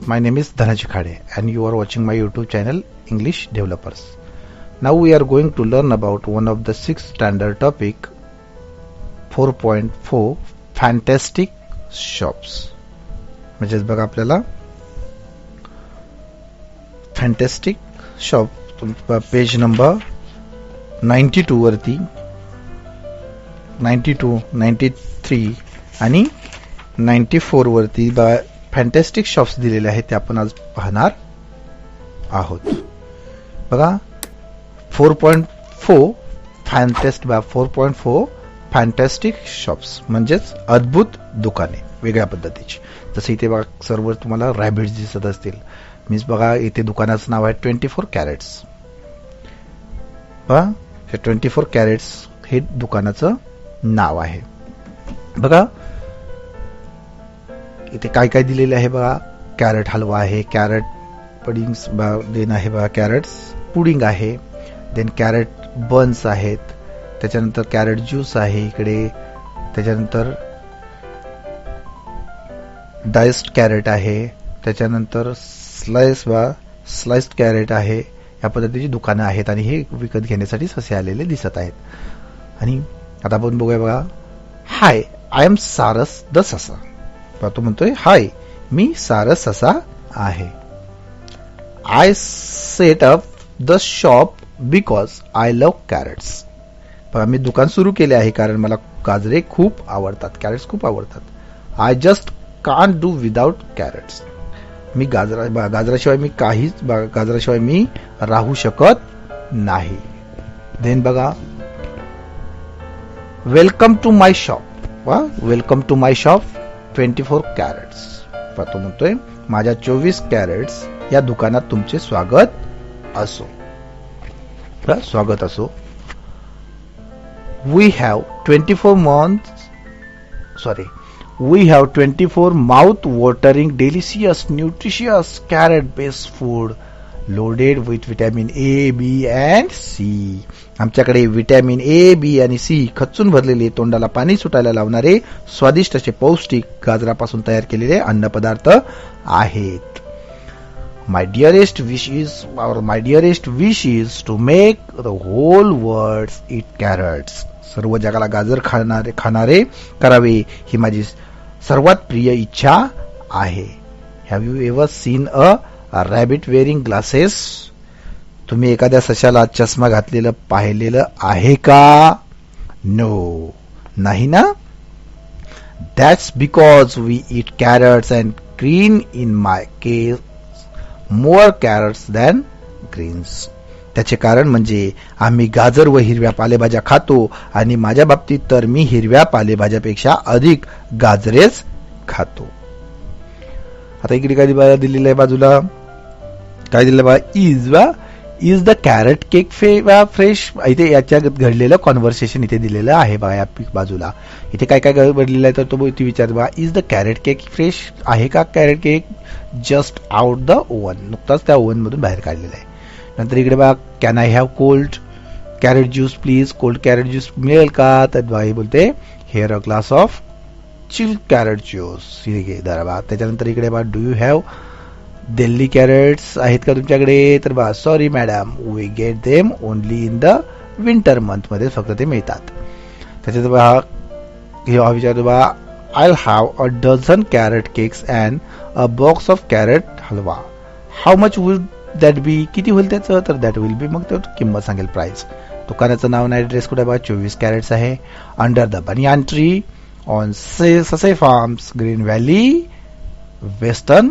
my name is Dhanaj Khade and you are watching my YouTube channel English Developers. Now we are going to learn about one of the 6th standard topic 4.4 Fantastic Shops. म्हणजेच बघा आपल्याला fantastic shop page number 92 वरती 92, 93 आणि 94 वरती fantastic shops दिलेले आहेत ते आपण आज पाहणार आहोत. बघा 4.4 फॅन्टॅस्टिक शॉप्स म्हणजेच अद्भुत दुकाने वेगळ्या पद्धतीची. जसं इथे बघा सर्व तुम्हाला रॅबिट्स दिसत असतील. मीन्स बघा इथे दुकानाचं नाव आहे 24 कॅरेट्स. बघा हे 24 कॅरेट्स हे दुकानाचं नाव आहे. बघा इथे काय काय दिलेले आहे बघा. कॅरेट हलवा आहे, कॅरेट पुडिंग्स देन आहे बघा, कॅरेट्स पुडिंग आहे, देन कॅरेट बन्स आहेत, त्याच्यानंतर कॅरेट ज्यूस आहे इकडे, त्याच्यानंतर डाइस्ड कॅरेट आहे, त्याच्यानंतर स्लाइस्ड कॅरेट आहे. या पद्धतीची दुकानं आहेत आणि हे विकत घेण्यासाठी ससे आलेले दिसत आहेत. आणि आता आपण बघूया बघा. हाय, आय एम सारस द ससा. तो म्हणतोय हाय, मी सारस ससा आहे. I set up the shop because I love carrots. बघा मी दुकान सुरू केले आहे कारण मला गाजरे खूप आवडतात, कॅरेट्स खूप आवडतात. I just can't do without carrots. मी गाजराशिवाय मी राहू शकत नाही. देन बघा welcome to my shop. Welcome to my shop 24 carats. तो म्हणतोय माझ्या 24 कॅरेट्स या दुकानात तुमचे स्वागत असो. स्वागत असो. We have 24 mouth-watering, delicious, nutritious, carrot-based food loaded with vitamin A, B and C. आमच्याकडे विटॅमिन A, B आणि C खच्चून भरलेले, तोंडाला पाणी सुटायला लावणारे स्वादिष्ट असे पौष्टिक गाजरापासून तयार केलेले अन्न पदार्थ आहेत. My dearest wish is to make the whole world eat carrots. सर्व जगाला गाजर खाणारे करावे ही माझी सर्वात प्रिय इच्छा आहे. Have you ever seen a rabbit wearing glasses? तुम्ही एखाद्या सशाला चष्मा घातलेलं पाहिलेलं आहे का? No, नाही ना? That's because we eat carrots and green. In my case, more carrots than greens. त्याचे कारण म्हणजे आम्ही गाजर व हिरव्या पालेभाज्या खातो आणि माझ्या बाबतीत तर मी हिरव्या पालेभाज्यापेक्षा अधिक गाजरेच खातो. आता इकडे काय दिलेलं आहे बाजूला, काय दिलं बा, is the carrot cake fresh. इथे याच्यात घडलेलं कॉन्व्हर्सेशन इथे दिलेलं आहे बघा या बाजूला. इथे काय काय घडलेलं आहे तर तो विचार बघा, is the carrot cake fresh. आहे का carrot cake just out the oven. नुकताच त्या ओव्हन मधून बाहेर काढलेला आहे. नंतर इकडे बघा, can I have cold carrot juice please. Cold carrot juice मिळेल का? तर बाई बोलते here a glass of chill carrot juice. त्याच्यानंतर इकडे बघा, do you have Delhi carrots आहेत का तुमच्याकडे? तर बा sorry madam, we get them only in the winter month मध्ये फक्त ते मिळतात. त्याच्यात बघा हे विचारतो बा, I have a dozen carrot cakes and a box of carrot halwa. How much would that बी. किती होईल त्याचं? तर दॅट विल बी. मग ते किंमत सांगेल, प्राइस. दुकानाचं नाव आणि ऍड्रेस कुठे बघा, 24 कॅरेट्स आहे. Under the banyan tree on ससे फार्म्स, ग्रीन व्हॅली, वेस्टर्न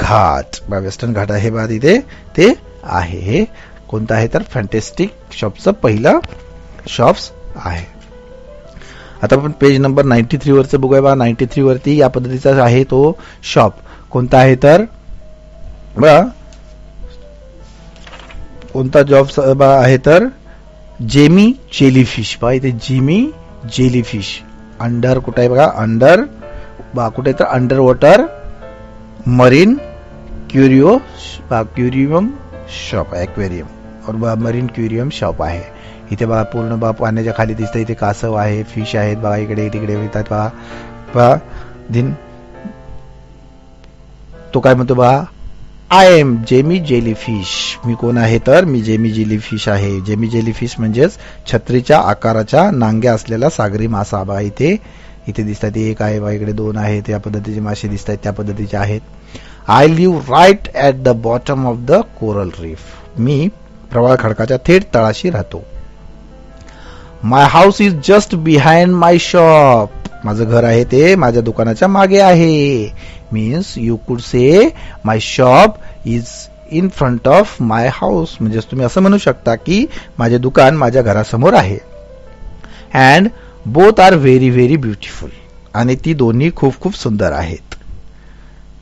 घाट. वेस्टर्न घाट आहे बघा तिथे ते आहे. हे कोणतं आहे तर फॅन्टॅस्टिक शॉपचं पहिलं शॉप्स आहे. आता आपण पेज नंबर 93 वरचं बघूया बघा. 93 वरती या पद्धतीचा आहे तो शॉप. कोणता आहे तर बघा, कोणता जॉब आहे तर जेमी जेलीफिश. बघा इथे जेमी जेलीफिश. अंडर कुठे आहे बघा, अंडर कुठे तर under water marine curium shop, aquarium और मरीन क्युरियम शॉप आहे. इथे बघा पूर्ण पाण्याच्या खाली दिसतं. इथे कासव आहे, फिश आहेत बघा, इकडे तिकडे येतात बघा. दिन तो काय म्हणतो बा, आय एम जेमी जेलीफिश. मी कोण आहे तर मी जेमी जेलीफिश आहे. जेमी जेलीफिश म्हणजेच छत्रीच्या आकाराच्या नांग्या असलेला सागरी मासा. बा इथे दिसतात, एक आहे बा, इकडे दोन आहेत, या पद्धतीचे मासे दिसत आहेत, त्या पद्धतीचे आहेत. I live right at the bottom of the coral reef. मी प्रवाळ खडकाच्या थेट तळाशी राहतो. My house is just behind my shop. माझं घर आहे ते माझ्या दुकानाच्या मागे आहे. Means you could say my shop is in front of my house. म्हणजे तुम्ही असं म्हणू शकता की माझे दुकान माझ्या घरासमोर आहे. And both are very very beautiful. आणि ती दोन्ही खूप खूप सुंदर आहेत.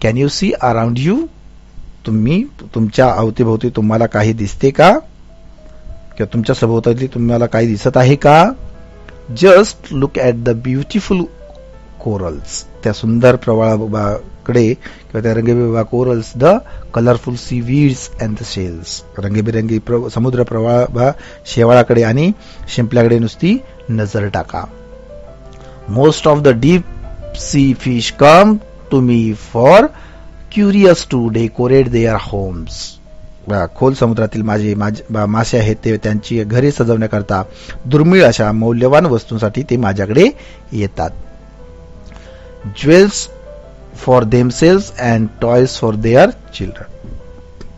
Can you see around you. तुम्ही तुमच्या अवतीभोवती तुम्हाला काही दिसते का, किंवा तुमच्या सभोवताली तुम्हाला काही दिसत आहे का. Just look at the beautiful corals. त्या सुंदर प्रवाळाकडे किंवा त्या रंगीबेरंगी corals, the colourful seaweeds and the shells. रंगीबेरंगी समुद्र प्रवाळ शेवाळाकडे आणि शिंपल्याकडे नुसती नजर टाका. Most of the deep sea fish come to me for curious to decorate their homes. खोल समुद्रातील माझे मासे आहेत ते त्यांची घरे सजवण्याकरता दुर्मिळ अशा मौल्यवान वस्तूंसाठी ते माझ्याकडे येतात. Jewels for themselves and toys for their children.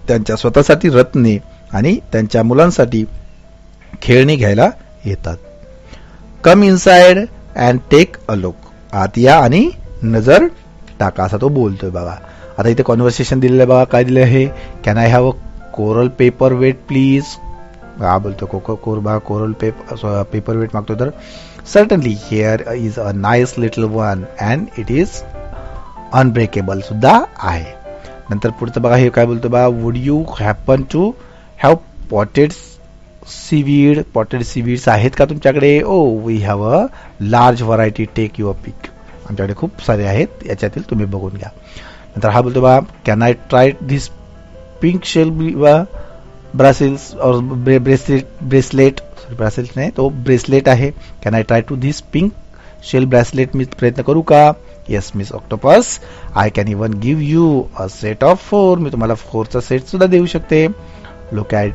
त्यांच्या स्वतःसाठी रत्ने आणि त्यांच्या मुलांसाठी खेळणी घ्यायला येतात. Come inside and take a look. आत या आणि नजर टाका, असा तो बोलतोय बघा. आता इथे कॉन्व्हर्सेशन दिलेलं आहे बघा. काय दिलं आहे, can I have a coral paper weight please. हा बोलतो कोरल पेपर वेट मागतो तर certainly here is a nice little one and it is unbreakable सुद्धा आहे. नंतर पुढचं बघा, हे काय बोलतो बघा, would you happen to have potted seaweed. Potted seaweeds आहेत का तुमच्याकडे. Oh we have a large variety, take your pick. आमच्याकडे खूप सारे आहेत, याच्यातील तुम्ही बघून घ्या. नंतर हा बोलतो बा, can I try this pink shell bracelets और ब्रेसलेट नाही, तो ब्रेसलेट आहे. Can I try to this pink shell bracelet. मी प्रयत्न करू का. Yes miss octopus. I can even give you a set of 4. मी तुम्हाला 4चा सेट सुद्धा देऊ शकते. Look at.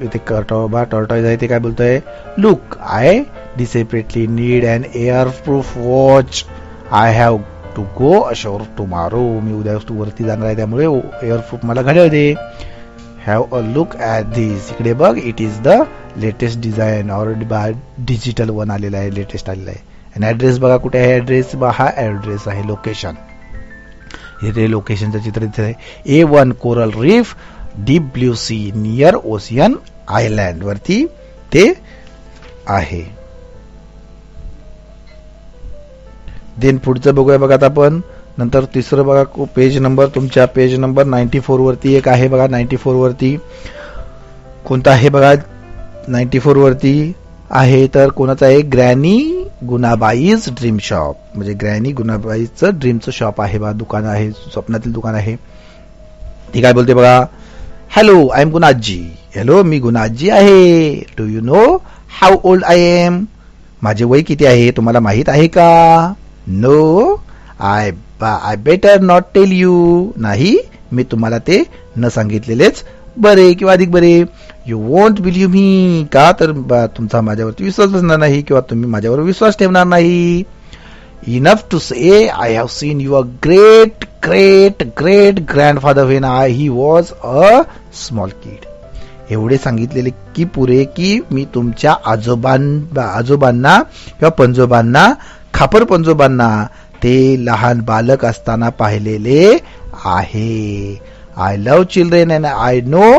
इथे टॉर्टॉइज आहे, ते काय बोलतोय, look I desperately need an air proof watch. I have to go ashore tomorrow. मी उद्या वरती जाणार आहे, त्यामुळे एअर प्रूफ मला घड्याळ दे. Have a look at this. इकडे बघ, it is the latest design और डिजिटल वन आलेला आहे, लेटेस्ट आलेला आहे. आणि ऍड्रेस बघा कुठे आहे. ऍड्रेस हा ऍड्रेस आहे, लोकेशन. हे लोकेशनचं चित्र इथे आहे. A1 coral reef deep blue sea near ocean island वरती ते आहे. देन पुढचं बघूया बघा आता आपण. नंतर तिसरं बघा, पेज नंबर तुमच्या पेज नंबर 94 वरती एक आहे बघा. 94 वरती कोणता आहे बघा. 94 वरती आहे तर कोणाचा आहे, ग्रॅनी गुणाबाईज ड्रीम शॉप. म्हणजे ग्रॅनी गुणाबाईचं ड्रीमचं शॉप आहे बघा, दुकान आहे, स्वप्नातील दुकान आहे. ती काय बोलते बघा, hello I am Gunaji. Hello मी गुणाजी आहे. Do you know how old I am. माझे वय किती आहे तुम्हाला माहित आहे का. No I better not tell you. नाही, मी तुम्हाला ते न सांगितलेलेच बरे किंवा अधिक बरे. यू वोंट बिलीव्ह मी. का तर तुमचा माझ्यावरती विश्वास बसणार नाही किंवा तुम्ही माझ्यावर विश्वास ठेवणार नाही. Enough to say I have seen your great great great grandfather when he was a small kid. एवढे सांगितलेले की पुरे की मी तुमच्या आजोबांना किंवा पंजोबांना, खापर पंजोबांना ते लहान बालक असताना पाहिलेले आहे. I love children and I know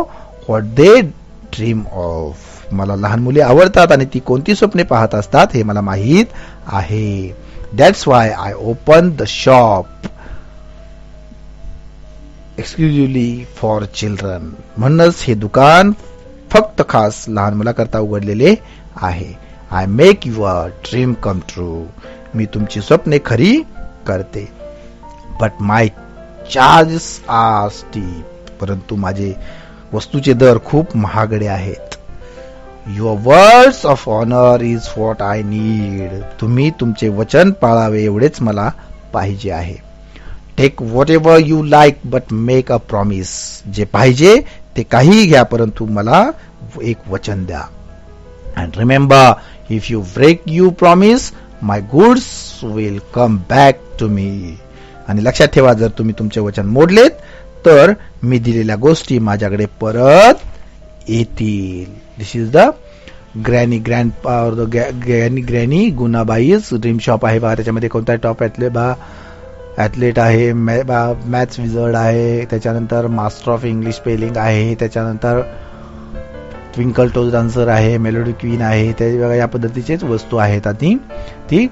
what they dream of. मला लहान मुले आवडतात आणि ती कोणती स्वप्ने पाहत असतात हे मला माहीत आहे. That's why I open the shop exclusively for children. म्हणूनच हे दुकान फक्त खास लहान मुलाकरता उघडलेले आहे. I make your dream come true. मी तुमची स्वप्ने खरी करते. But my charges are steep. परंतु माझे वस्तूचे दर खूप महागडे आहेत. Your words of honour is what I need. तुम्ही तुमचे वचन पाळावे एवढेच मला पाहिजे आहे. Take what ever you like but make a promise. जे पाहिजे ते काहीही घ्या, परंतु मला एक वचन द्या. And remember, if you break you promise, my goods will come back to me. आणि लक्षात ठेवा, जर तुम्ही तुमचे वचन मोडलेत तर मी दिलेल्या गोष्टी माझ्याकडे परत येतील. This is the granny Gunabai's dream shop आहे बघा. त्याच्यामध्ये कोणता टॉप ॲथलेट आहे, मॅथ्स विझर्ड आहे, त्याच्यानंतर मास्टर ऑफ इंग्लिश स्पेलिंग आहे, त्याच्यानंतर ट्विंकल टोज डान्सर आहे, मेलोडी क्वीन आहे. त्या या पद्धतीचेच वस्तू आहेत आणि ती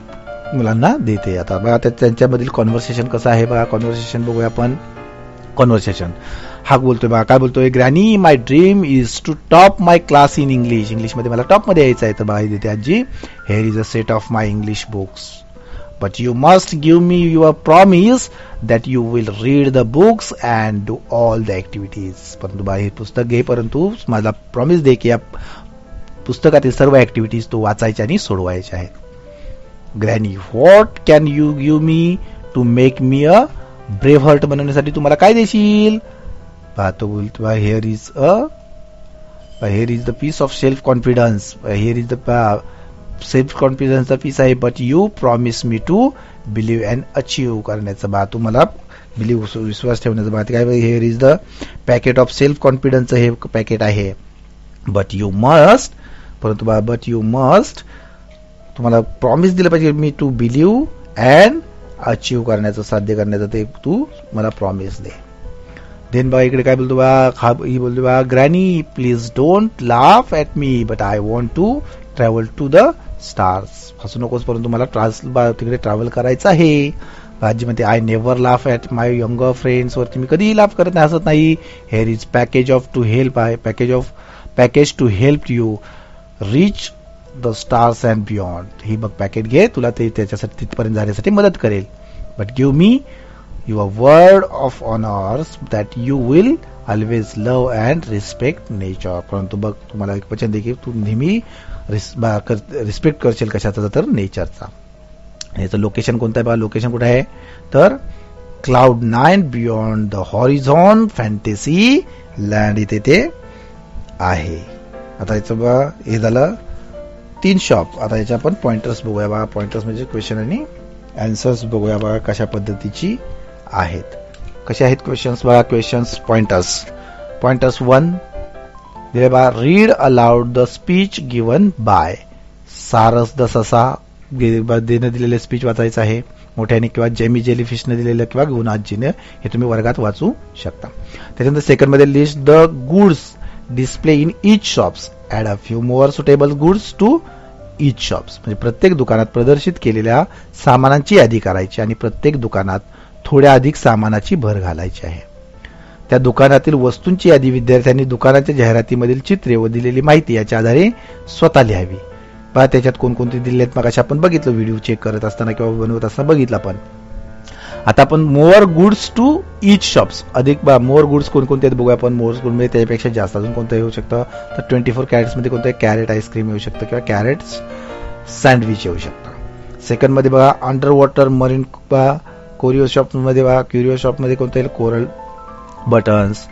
मुलांना देते. आता बघा त्यांच्यामधील कॉन्व्हर्सेशन कसं आहे बघा. कॉन्व्हर्सेशन बघूया आपण. कॉन्व्हर्सेशन हा बोलतोय बघा, काय बोलतोय. Granny, my dream is to top my class in English. इंग्लिशमध्ये मला टॉप मध्ये यायचं आहे. तर बघा देते आजी, hair is a set of my English books, but you must give me your promise that you will read the books and do all the activities. परंतु बा हे पुस्तक घे, परंतु मला प्रॉमिस दे की या पुस्तकातील सर्व ऍक्टिव्हिटीज तू वाचायच्या आणि सोडवायच्या आहेत. Granny, what can you give me to make me a brave heart बनवण्यासाठी तुम्हाला काय देशील. तो बोलतो here is the piece of self confidence. Here is the self कॉन्फिडन्सचा पीस आहे. But you promise me to believe and achieve करण्याचं बा, तुम्हाला बिलीव्ह विश्वास ठेवण्याचं बा. काय here is the packet of self कॉन्फिडन्सचं हे पॅकेट आहे. बट यू मस्ट, परंतु बा बट यू मस्ट तुम्हाला प्रॉमिस दिलं पाहिजे मी टू बिलीव्ह अँड अचीव्ह करण्याचं, साध्य करण्याचं ते तू मला प्रॉमिस दे. देन बा इकडे काय बोलतो बा, ही बोलतो बा, granny please don't laugh at me but I want to travel to the stars. हसू नकोस, परंतु मला तिकडे ट्रॅव्हल करायचं आहे. आजी म्हणते, I never laugh at my younger friends. वरती मी कधीही लाफ करत नाही, हसत नाही. Here is package of to help आहे, package to help you reach the stars and beyond. ही मग पॅकेट घे, तुला ते त्याच्यासाठी तिथपर्यंत जाण्यासाठी मदत करेल. But give me your word of honours that you will always love and respect nature. परंतु बघ तुम्हाला एक वचन दे की तू नेहमी रिस्पेक्ट करशील कशाचा, तर नेचरचा. याचं लोकेशन कोणतं आहे बघा. लोकेशन कुठे आहे तर Cloud9 beyond the horizon fantasy land, इथे ते आहे. आता याचं बघा हे झालं 3 शॉप. आता याच्या आपण पॉइंटर्स बघूया बघा. पॉइंटर्स म्हणजे क्वेश्चन आणि आन्सर्स बघूया बघा कशा पद्धतीची आहेत. कसे आहेत क्वेश्चन्स बघा. क्वेश्चन्स पॉइंटर्स 1 दिले बघा. Read aloud the speech given by. सारस द ससा देणं दिलेले स्पीच वाचायचं आहे मोठ्याने, किंवा जेमी जेलीफिशने दिलेलं, किंवा गुणाजीने. हे तुम्ही वर्गात वाचू शकता. त्याच्यानंतर सेकंड मध्ये list the goods display in each shops. Add a few more suitable goods to each shops. म्हणजे प्रत्येक दुकानात प्रदर्शित केलेल्या सामानांची यादी करायची आणि प्रत्येक दुकानात थोड्या अधिक सामानाची भर घालायची आहे. त्या दुकानातील वस्तूंची यादी विद्यार्थ्यांनी दुकानाच्या जाहिरातीमधील चित्रे व दिलेली माहिती याच्या आधारे स्वतः लिहावी. बघा त्याच्यात कोणकोणते दिले आहेत मग आपण बघितलं व्हिडिओ चेक करत असताना किंवा बनवत असताना बघितलं आपण. आता आपण more goods to each shops. अधिक मोर गुड्स कोणकोणते आहेत बघूया आपण. मोर गुड मध्ये त्यापेक्षा जास्त अजून कोणतं येऊ शकतं तर 24 कॅरेट्स मध्ये कोणतं कॅरेट आईस्क्रीम येऊ शकतं किंवा कॅरेट सँडविच येऊ शकतं. सेकंड मध्ये बघा under water marine curio shop मध्ये बघा. क्युरिओ शॉप मध्ये कोणतं येईल कोरल बटन्स.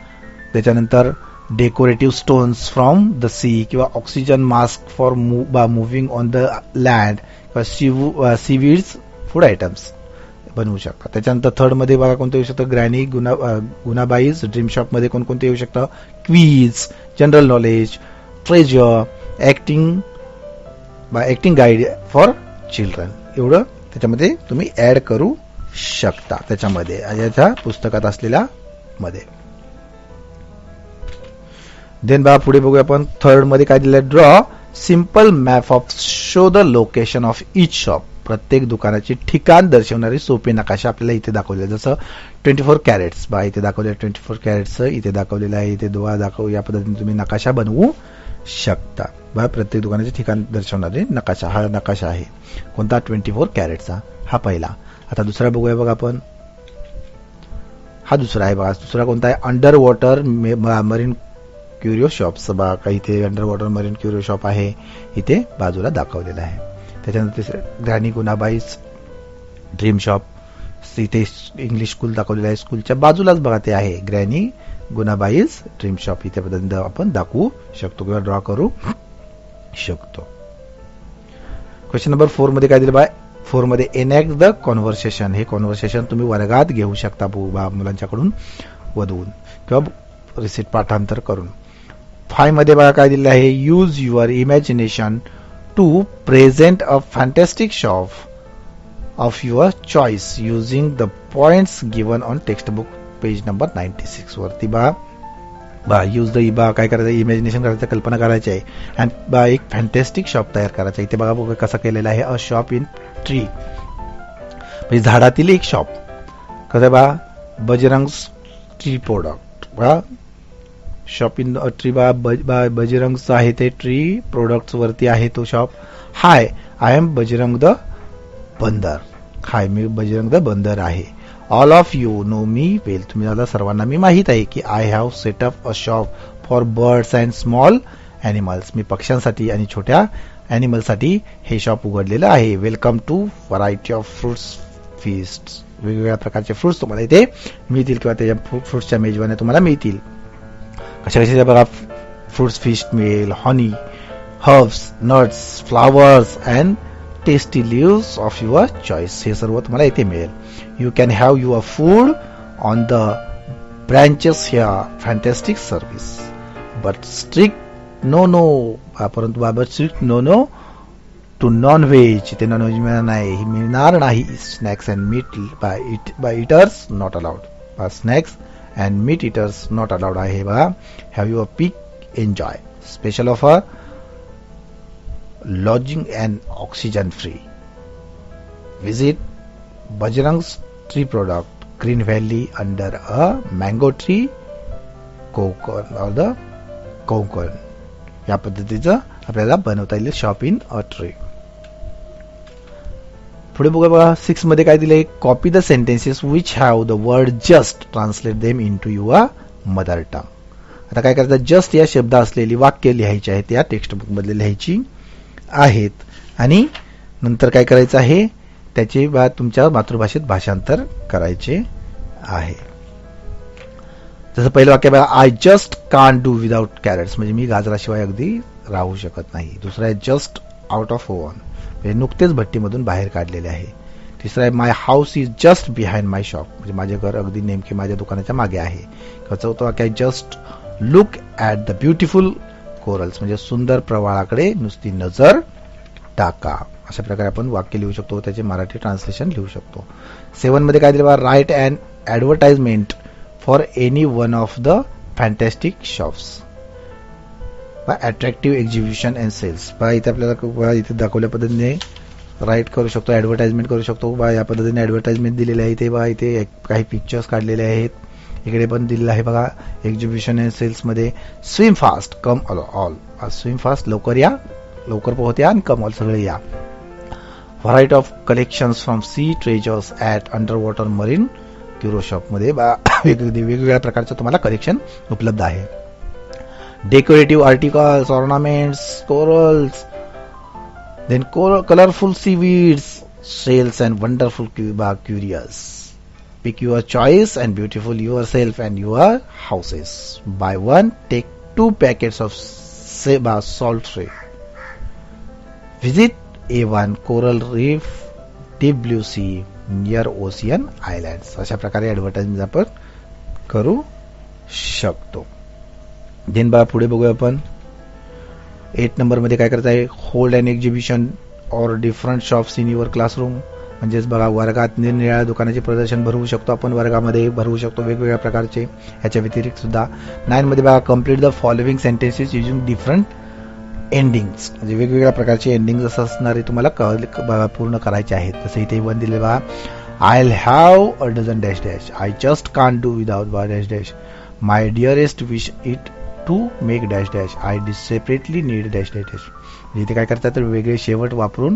त्याच्यानंतर decorative stones from the sea किंवा oxygen mask for moving on the land किंवा सीवीड्स फूड आयटम्स बनवू शकतात. त्याच्यानंतर थर्ड मध्ये बघा कोणतं येऊ शकतं ग्रॅनी गुणाबाईज ड्रीम शॉप मध्ये कोणकोणतं येऊ शकतं quiz, general knowledge, treasure, acting guide for children. एवढं त्याच्यामध्ये तुम्ही ऍड करू शकता त्याच्यामध्ये याच्या पुस्तकात असलेल्या मध्ये. देन बघा पुढे बघूया आपण. थर्ड मध्ये काय दिलंय draw simple map of show the location of each shop. प्रत्येक दुकानाचे ठिकाण दर्शवणारी सोपे नकाशा आपल्याला इथे दाखवले. जसं 24 कॅरेट्स बा इथे दाखवले. 24 कॅरेट्स इथे दाखवलेलं आहे. इथे दोहा दाखवू. या पद्धतीने तुम्ही नकाशा बनवू शकता. बा प्रत्येक दुकानाचे ठिकाण दर्शवणारे नकाशा. हा नकाशा आहे कोणता 24 कॅरेटचा. हा पहिला. आता दुसरा बघूया बघा आपण. हा दुसरा आहे बघा. दुसरा कोणता आहे अंडर वॉटर मरीन क्युरिओ शॉप्स. बघा काही इथे अंडर वॉटर मरीन क्युरिओ शॉप आहे इथे बाजूला दाखवलेला आहे. त्याच्यानंतर ग्रॅनी गुणाबाईज ड्रीम शॉप इथे इंग्लिश स्कूल दाखवलेलं आहे. स्कूलच्या बाजूलाच बघा ते आहे ग्रॅनी गुणाबाईज ड्रीम शॉप. इथे पद्धतीने आपण दाखवू शकतो किंवा ड्रॉ करू शकतो. क्वेश्चन नंबर 4 मध्ये काय दिलं बाय 4 मध्ये एनॅक्ट द कॉन्व्हर्सेशन. हे कॉन्व्हर्सेशन तुम्ही वर्गात घेऊ शकता मुलांच्याकडून वधवून किंवा रिसीट पाठांतर करून. 5 मध्ये बघा काय दिलेलं आहे use your imagination to present a fantastic shop of your choice using the points given on textbook page number 96 वरती बा यूज द काय करायचं इमॅजिनेशन करायचं कल्पना करायची आहे अँड बा एक फॅन्टॅस्टिक शॉप तयार करायचा. इथे बघा कसा केलेला आहे अ शॉप इन ट्री म्हणजे झाडातील एक शॉप. कसं बा बजरंग ट्री प्रोडक्ट बा शॉप इन ट्री बा बजरंगचं आहे ते ट्री प्रोडक्ट्स वरती आहे तो shop. Hi I am Bajrang the bandar. Hi मी बजरंग द बंदर आहे. All of you know me well. तुम्हाला सर्वांना मी माहित आहे की I have set up a shop for birds and small animals. मी पक्ष्यांसाठी आणि छोट्या ॲनिमलसाठी हे शॉप उघडलेलं आहे. Welcome to variety of fruits feast. वेगवेगळ्या प्रकारचे फ्रुट्स तुम्हाला इथे मिळतील किंवा त्याच्या फ्रुट्सच्या मेजवान्या तुम्हाला मिळतील. कशा कशाच्या बघा फ्रुट्स फिस्ट मिळेल honey herbs nuts flowers and tasty leaves of your choice. हे सर्व तुम्हाला इथे मिळेल. You can have your food on the branches here. Fantastic service but strict no no. परंतु बाबा strict no no to non veg. इथे non veg मिळणार नाही. Snacks and meat by eaters not allowed. Snacks and meat eaters not allowed आहे बघा. Have your pick enjoy. Special offer lodging and oxygen free. Visit Bajrang's tree product Green Valley under a mango tree coconut or the coconut. या पद्धतीचं आपल्याला बनवता येईल shop in a tree. पुढे बघा 6 मध्ये काय दिले copy the sentences which have the word just translate them into your mother tongue. आता काय करायचं जस्ट या शब्द असलेली वाक्य लिहायची आहेत या टेक्स्ट बुक मध्ये लिहायची आहेत आणि नंतर काय करायचं आहे त्याचे तुमच्या मातृभाषेत भाषांतर करायचे आहे. जसं पहिलं वाक्य बघा I just can't do without carrots म्हणजे मी गाजराशिवाय अगदी राहू शकत नाही. दुसरं आहे जस्ट आउट ऑफ ओव्हन म्हणजे नुकतेच भट्टीमधून बाहेर काढलेले आहे. तिसरं आहे my house is just behind my shop म्हणजे माझे घर अगदी नेमके माझ्या दुकानाच्या मागे आहे. चौथं वाक्य आहे just look at the beautiful corals म्हणजे सुंदर प्रवाळाकडे नुसती नजर टाका. अशा प्रकारे आपण वाक्य लिहू शकतो. त्याचे मराठी ट्रान्सलेशन लिहू शकतो. 7 मध्ये काय दिलं write and advertisement for any one of the fantastic shops attractive exhibition and sales. इथे आपल्याला इथे दाखवल्या पद्धतीने राईट करू शकतो ॲडव्हर्टाइजमेंट करू शकतो. या पद्धतीने ॲडव्हर्टाइजमेंट दिलेले आहे. इथे काही पिक्चर्स काढलेले आहेत. इकडे पण दिलेलं आहे बघा एक्झिबिशन अँड सेल्स मध्ये swim fast come all. Swim fast लवकर या लवकर पोहोच या आणि कम ऑल सगळे या. Variety of collections from sea treasures at under water marine curio shop मध्ये वेगवेगळ्या प्रकारचं तुम्हाला कलेक्शन उपलब्ध आहे. Decorative articles ornaments corals then colourful seaweeds shells and wonderful curious. Pick your choice and beautiful yourself and your houses. Buy one, take 2 packets of Seba salt free. Visit A1 Coral Reef Deep Blue Sea near Ocean Islands. अशा प्रकारे advertisement आपण करू शकतो. Then बा पुढे बघूया आपण 8 number मध्ये काय करता आहे hold and exhibition or different shops in your classroom म्हणजेच बघा वर्गात निरनिराळ्या दुकानाचे प्रदर्शन भरवू शकतो आपण वर्गामध्ये भरवू शकतो वेगवेगळ्या प्रकारचे. याच्या व्यतिरिक्त सुद्धा 9 मध्ये बघा complete the following sentences using different endings म्हणजे वेगवेगळ्या प्रकारचे एंडिंग असं असणारे तुम्हाला पूर्ण करायचे आहेत. जसं इथे 1 दिले बघा I have a dozen dash dash. I just can't do without dash dash. My dearest wish it to make dash dash. I separately need dash dash dash. इथे काय करतात तर वेगळे शेवट वापरून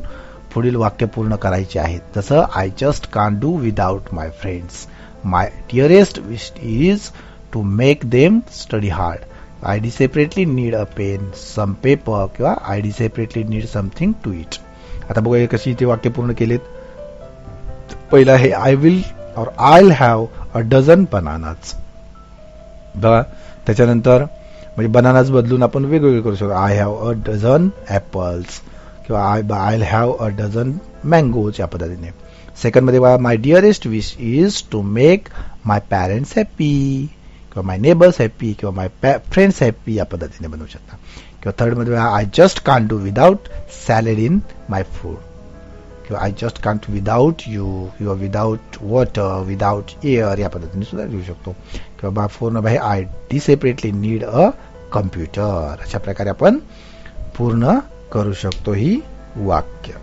पुढील वाक्य पूर्ण करायचे आहेत. जसं I just can't do without my friends. My dearest wish is to make them study hard. I desperately need a pen some paper किंवा I desperately need something to eat. आता बघूया कशी इथे वाक्य पूर्ण केलेत. पहिलं आहे आय विल और I have a dozen bananas. बघा त्याच्यानंतर म्हणजे बनानाज बदलून आपण वेगवेगळे करू शकतो. I have a dozen apples किंवा I have a dozen mangoes या पद्धतीने. सेकंड मध्ये बघा my dearest wish is to make my parents happy किंवा माय नेबर्स हॅपी किंवा माय फ्रेंड्स हॅपी या पद्धतीने बनवू शकता. किंवा थर्ड मध्ये I just can't do without salad in my food किंवा I just can't without you किंवा विदाउट वॉटर विदाउट एअर या पद्धतीने सुद्धा लिहू शकतो. किंवा फोर आहे I desperately need a computer. अशा प्रकारे आपण पूर्ण करू शकतो ही वाक्य.